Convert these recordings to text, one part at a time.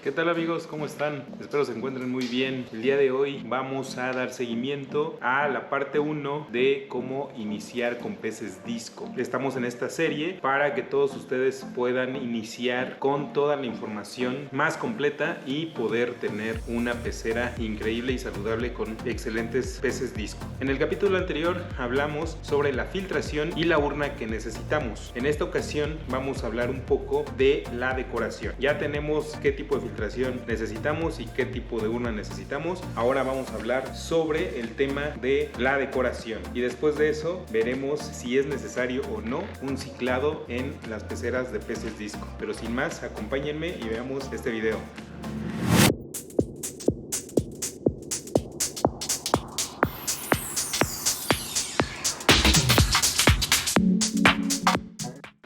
¿Qué tal amigos? ¿Cómo están? Espero se encuentren muy bien. El día de hoy vamos a dar seguimiento a la parte 1 de cómo iniciar con peces disco. Estamos en esta serie para que todos ustedes puedan iniciar con toda la información más completa y poder tener una pecera increíble y saludable con excelentes peces disco. En el capítulo anterior hablamos sobre la filtración y la urna que necesitamos. En esta ocasión vamos a hablar un poco de la decoración. Ya tenemos qué tipo de filtración necesitamos y qué tipo de urna necesitamos. Ahora vamos a hablar sobre el tema de la decoración y después de eso veremos si es necesario o no un ciclado en las peceras de peces disco. Pero sin más, acompáñenme y veamos este video.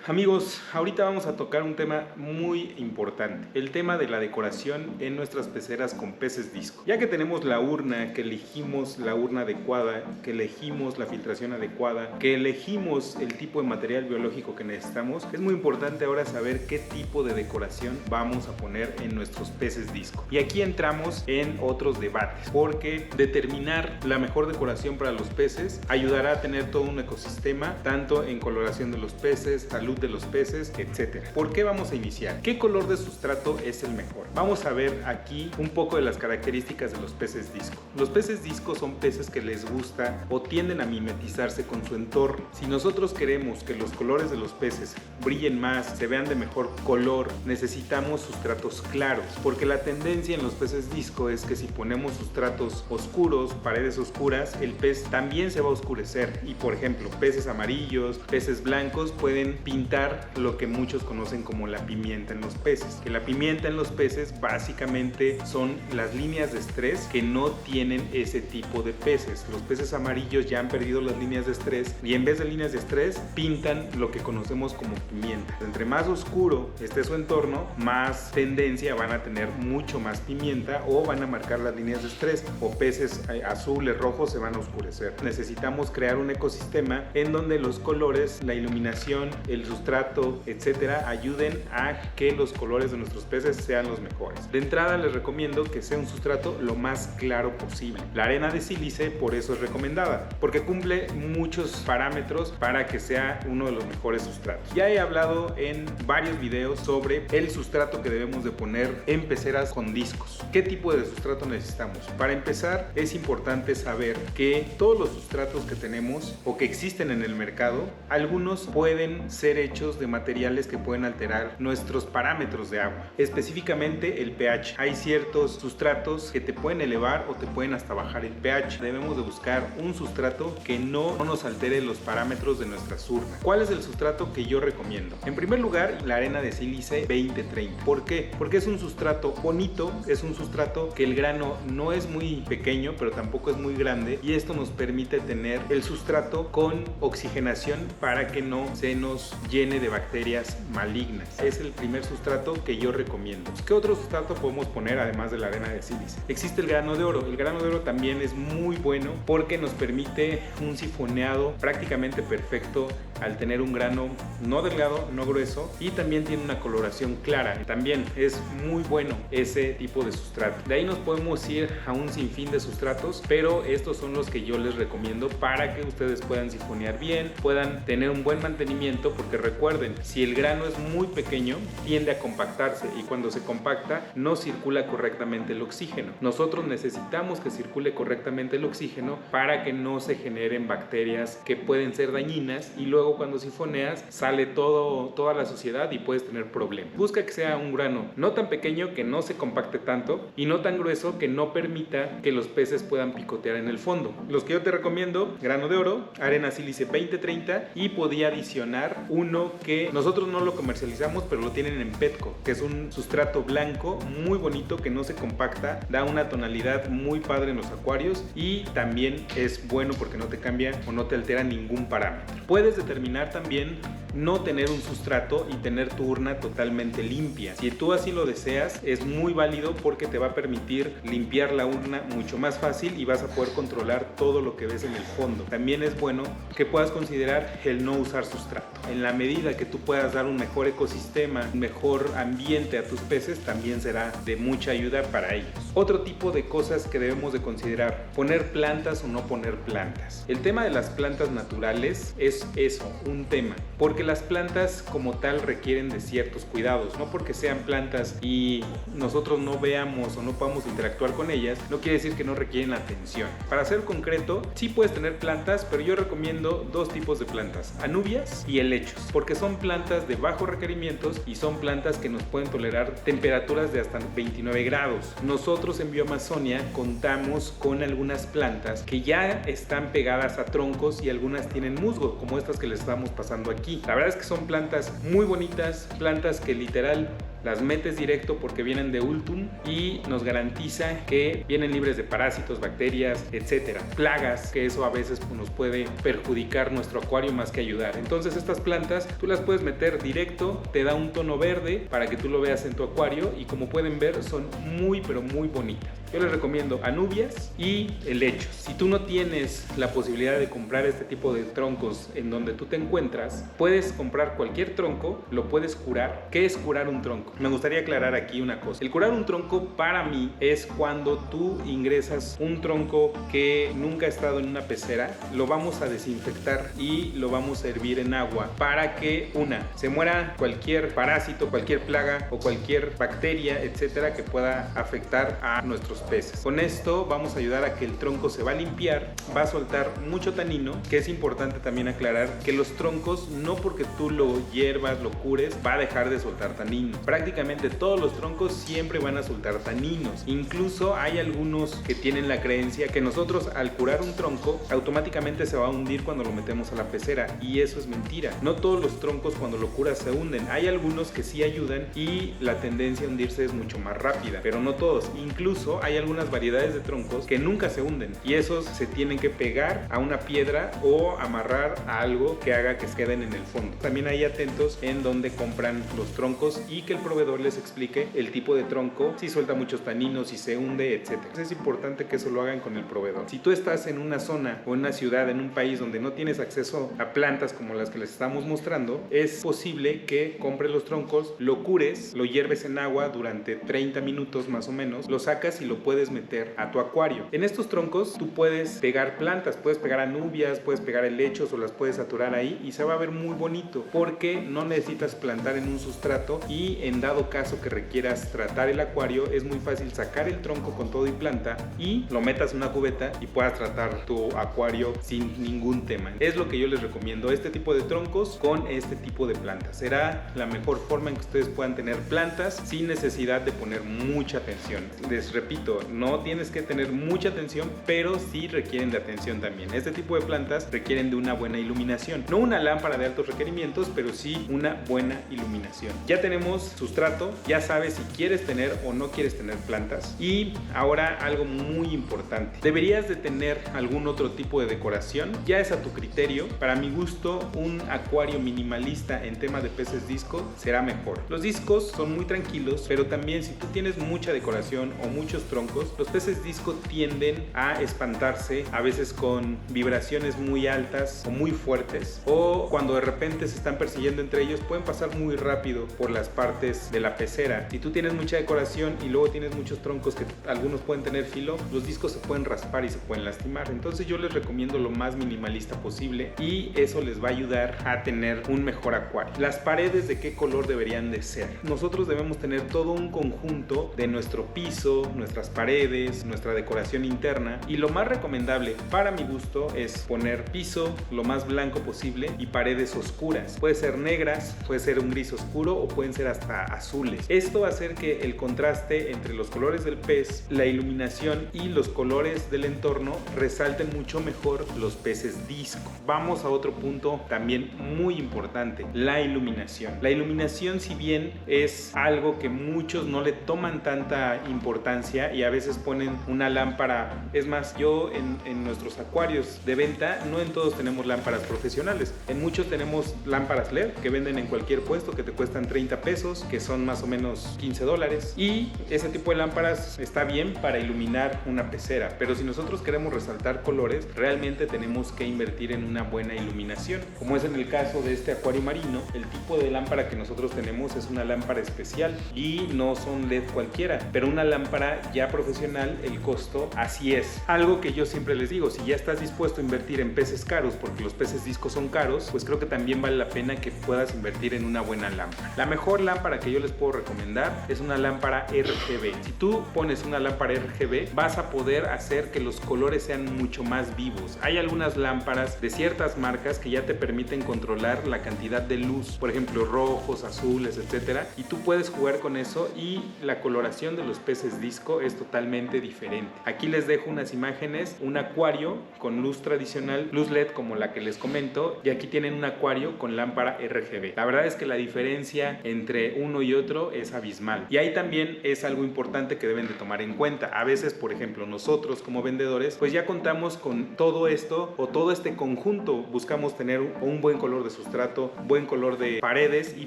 Amigos, ahorita vamos a tocar un tema muy importante, el tema de la decoración en nuestras peceras con peces disco. Ya que tenemos la urna, que elegimos la urna adecuada, que elegimos la filtración adecuada, que elegimos el tipo de material biológico que necesitamos, es muy importante ahora saber qué tipo de decoración vamos a poner en nuestros peces disco. Y aquí entramos en otros debates, porque determinar la mejor decoración para los peces ayudará a tener todo un ecosistema, tanto en coloración de los peces, salud de los peces, etcétera. ¿Por qué vamos a iniciar? ¿Qué color de sustrato es el mejor? Vamos a ver aquí un poco de las características de los peces disco. Los peces disco son peces que les gusta o tienden a mimetizarse con su entorno. Si nosotros queremos que los colores de los peces brillen más, se vean de mejor color, necesitamos sustratos claros, porque la tendencia en los peces disco es que si ponemos sustratos oscuros, paredes oscuras, el pez también se va a oscurecer y, por ejemplo, peces amarillos, peces blancos pueden pintar lo que muchos conocen como la pimienta en los peces. Que la pimienta en los peces básicamente son las líneas de estrés que no tienen ese tipo de peces. Los peces amarillos ya han perdido las líneas de estrés y en vez de líneas de estrés pintan lo que conocemos como pimienta. Entre más oscuro esté su entorno, más tendencia van a tener mucho más pimienta o van a marcar las líneas de estrés, o peces azules, rojos se van a oscurecer. Necesitamos crear un ecosistema en donde los colores, la iluminación, el sustrato, etcétera, ayuden a que los colores de nuestros peces sean los mejores. De entrada les recomiendo que sea un sustrato lo más claro posible. La arena de sílice por eso es recomendada, porque cumple muchos parámetros para que sea uno de los mejores sustratos. Ya he hablado en varios videos sobre el sustrato que debemos de poner en peceras con discos. ¿Qué tipo de sustrato necesitamos? Para empezar, es importante saber que todos los sustratos que tenemos o que existen en el mercado, algunos pueden ser hechos de materiales que pueden alterar nuestros parámetros de agua, específicamente el pH. Hay ciertos sustratos que te pueden elevar o te pueden hasta bajar el pH. Debemos de buscar un sustrato que no nos altere los parámetros de nuestras urnas. ¿Cuál es el sustrato que yo recomiendo? En primer lugar, la arena de sílice 2030. ¿Por qué? Porque es un sustrato bonito, es un sustrato que el grano no es muy pequeño, pero tampoco es muy grande, y esto nos permite tener el sustrato con oxigenación para que no se nos llene de bacterias malignas. Es el primer sustrato que yo recomiendo. ¿Qué otro sustrato podemos poner además de la arena de sílice? Existe el grano de oro. El grano de oro también es muy bueno porque nos permite un sifoneado prácticamente perfecto al tener un grano no delgado, no grueso, y también tiene una coloración clara. También es muy bueno ese tipo de sustrato. De ahí nos podemos ir a un sinfín de sustratos, pero estos son los que yo les recomiendo para que ustedes puedan sifonear bien, puedan tener un buen mantenimiento, porque recuerden, si el grano es muy pequeño tiende a compactarse y cuando se compacta no circula correctamente el oxígeno. Nosotros necesitamos que circule correctamente el oxígeno para que no se generen bacterias que pueden ser dañinas y luego cuando sifoneas sale toda la suciedad y puedes tener problemas. Busca que sea un grano no tan pequeño que no se compacte tanto y no tan grueso que no permita que los peces puedan picotear en el fondo. Los que yo te recomiendo: grano de oro, arena sílice 2030, y podía adicionar uno que nosotros no lo comercializamos pero lo tienen en Petco, que es un sustrato blanco muy bonito que no se compacta, da una tonalidad muy padre en los acuarios y también es bueno porque no te cambia o no te altera ningún parámetro. Puedes determinar también no tener un sustrato y tener tu urna totalmente limpia. Si tú así lo deseas, es muy válido porque te va a permitir limpiar la urna mucho más fácil y vas a poder controlar todo lo que ves en el fondo. También es bueno que puedas considerar el no usar sustrato. En la medida que tú puedas dar un mejor ecosistema, un mejor ambiente a tus peces, también será de mucha ayuda para ellos. Otro tipo de cosas que debemos de considerar: poner plantas o no poner plantas. El tema de las plantas naturales es eso, un tema, porque las plantas como tal requieren de ciertos cuidados. No porque sean plantas y nosotros no veamos o no podamos interactuar con ellas, no quiere decir que no requieren atención. Para ser concreto, sí puedes tener plantas, pero yo recomiendo dos tipos de plantas: anubias y helechos, porque son plantas de bajos requerimientos y son plantas que nos pueden tolerar temperaturas de hasta 29 grados. Nosotros en Bioamazonia contamos con algunas plantas que ya están pegadas a troncos y algunas tienen musgo, como estas que les estamos pasando aquí. La verdad es que son plantas muy bonitas, plantas que literal las metes directo porque vienen de Ultum y nos garantiza que vienen libres de parásitos, bacterias, etcétera, plagas, que eso a veces nos puede perjudicar nuestro acuario más que ayudar. Entonces estas plantas tú las puedes meter directo, te da un tono verde para que tú lo veas en tu acuario y como pueden ver son muy pero muy bonitas. Yo les recomiendo anubias y helechos. Si tú no tienes la posibilidad de comprar este tipo de troncos en donde tú te encuentras, puedes comprar cualquier tronco, lo puedes curar. ¿Qué es curar un tronco? Me gustaría aclarar aquí una cosa. El curar un tronco para mí es cuando tú ingresas un tronco que nunca ha estado en una pecera, lo vamos a desinfectar y lo vamos a hervir en agua para que se muera cualquier parásito, cualquier plaga o cualquier bacteria, etcétera, que pueda afectar a nuestros peces. Con esto vamos a ayudar a que el tronco se va a limpiar, va a soltar mucho tanino, que es importante también aclarar que los troncos, no porque tú lo hiervas, lo cures, va a dejar de soltar tanino. Prácticamente todos los troncos siempre van a soltar taninos. Incluso hay algunos que tienen la creencia que nosotros al curar un tronco automáticamente se va a hundir cuando lo metemos a la pecera, y eso es mentira. No todos los troncos cuando lo curas se hunden. Hay algunos que sí ayudan y la tendencia a hundirse es mucho más rápida, pero no todos. Incluso hay algunas variedades de troncos que nunca se hunden y esos se tienen que pegar a una piedra o amarrar a algo que haga que se queden en el fondo. También hay atentos en donde compran los troncos y que el proveedor les explique el tipo de tronco, si suelta muchos taninos, si se hunde, etc. Es importante que eso lo hagan con el proveedor. Si tú estás en una zona o en una ciudad, en un país donde no tienes acceso a plantas como las que les estamos mostrando, es posible que compres los troncos, lo cures, lo hierves en agua durante 30 minutos más o menos, lo sacas y lo puedes meter a tu acuario. En estos troncos tú puedes pegar plantas, puedes pegar anubias, puedes pegar helechos o las puedes saturar ahí y se va a ver muy bonito porque no necesitas plantar en un sustrato, y en dado caso que requieras tratar el acuario es muy fácil sacar el tronco con todo y planta y lo metas en una cubeta y puedas tratar tu acuario sin ningún tema. Es lo que yo les recomiendo, este tipo de troncos con este tipo de plantas. Será la mejor forma en que ustedes puedan tener plantas sin necesidad de poner mucha atención. Les repito, no tienes que tener mucha atención, pero sí requieren de atención también. Este tipo de plantas requieren de una buena iluminación. No una lámpara de altos requerimientos, pero sí una buena iluminación. Ya tenemos sustrato, ya sabes si quieres tener o no quieres tener plantas. Y ahora algo muy importante. ¿Deberías de tener algún otro tipo de decoración? Ya es a tu criterio. Para mi gusto, un acuario minimalista en tema de peces disco será mejor. Los discos son muy tranquilos, pero también si tú tienes mucha decoración o muchos troncos, los peces disco tienden a espantarse, a veces con vibraciones muy altas o muy fuertes, o cuando de repente se están persiguiendo entre ellos pueden pasar muy rápido por las partes de la pecera. Si tú tienes mucha decoración y luego tienes muchos troncos que algunos pueden tener filo, los discos se pueden raspar y se pueden lastimar. Entonces yo les recomiendo lo más minimalista posible y eso les va a ayudar a tener un mejor acuario. Las paredes, ¿de qué color deberían de ser? Nosotros debemos tener todo un conjunto de nuestro piso, nuestras paredes, nuestra decoración interna, y lo más recomendable para mi gusto es poner piso lo más blanco posible y paredes oscuras. Puede ser negras, puede ser un gris oscuro o pueden ser hasta azules. Esto va a hacer que el contraste entre los colores del pez, la iluminación y los colores del entorno resalten mucho mejor los peces disco. Vamos a otro punto también muy importante: la iluminación. La iluminación, si bien es algo que muchos no le toman tanta importancia y a veces ponen una lámpara, es más, yo en nuestros acuarios de venta, no en todos tenemos lámparas profesionales, en muchos tenemos tenemos lámparas LED que venden en cualquier puesto, que te cuestan 30 pesos, que son más o menos $15. Y ese tipo de lámparas está bien para iluminar una pecera, pero si nosotros queremos resaltar colores, realmente tenemos que invertir en una buena iluminación. Como es en el caso de este acuario marino, el tipo de lámpara que nosotros tenemos es una lámpara especial y no son LED cualquiera, pero una lámpara ya profesional, el costo así es. Algo que yo siempre les digo, si ya estás dispuesto a invertir en peces caros, porque los peces disco son caros, pues creo que también vale la pena que puedas invertir en una buena lámpara. La mejor lámpara que yo les puedo recomendar es una lámpara RGB. Si tú pones una lámpara RGB, vas a poder hacer que los colores sean mucho más vivos. Hay algunas lámparas de ciertas marcas que ya te permiten controlar la cantidad de luz, por ejemplo rojos, azules, etcétera, y tú puedes jugar con eso y la coloración de los peces disco es totalmente diferente. Aquí les dejo unas imágenes, un acuario con luz tradicional, luz LED como la que les comento, y aquí tienen un acuario con lámpara RGB. La verdad es que la diferencia entre uno y otro es abismal, y ahí también es algo importante que deben de tomar en cuenta. A veces, por ejemplo, nosotros como vendedores pues ya contamos con todo esto o todo este conjunto, buscamos tener un buen color de sustrato, buen color de paredes y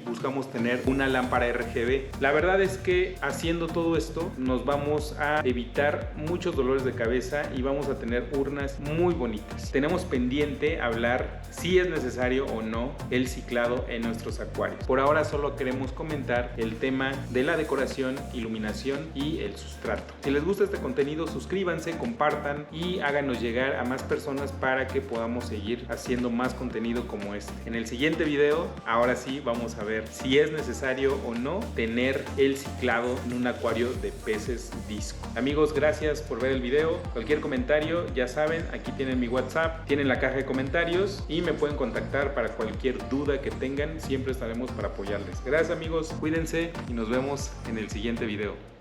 buscamos tener una lámpara RGB. La verdad es que haciendo todo esto nos vamos a evitar muchos dolores de cabeza y vamos a tener urnas muy bonitas. Tenemos pendiente hablar si es necesario o no el ciclado en nuestros acuarios. Por ahora solo queremos comentar el tema de la decoración, iluminación y el sustrato. Si les gusta este contenido, suscríbanse, compartan y háganos llegar a más personas para que podamos seguir haciendo más contenido como este. En el siguiente video, ahora sí vamos a ver si es necesario o no tener el ciclado en un acuario de peces disco. Amigos, gracias por ver el video. Cualquier comentario, ya saben, aquí tienen mi WhatsApp, tienen la caja de comentarios y me pueden contactar para cualquier duda que tengan. Siempre estaremos para apoyarles. Gracias amigos, cuídense y nos vemos en el siguiente video.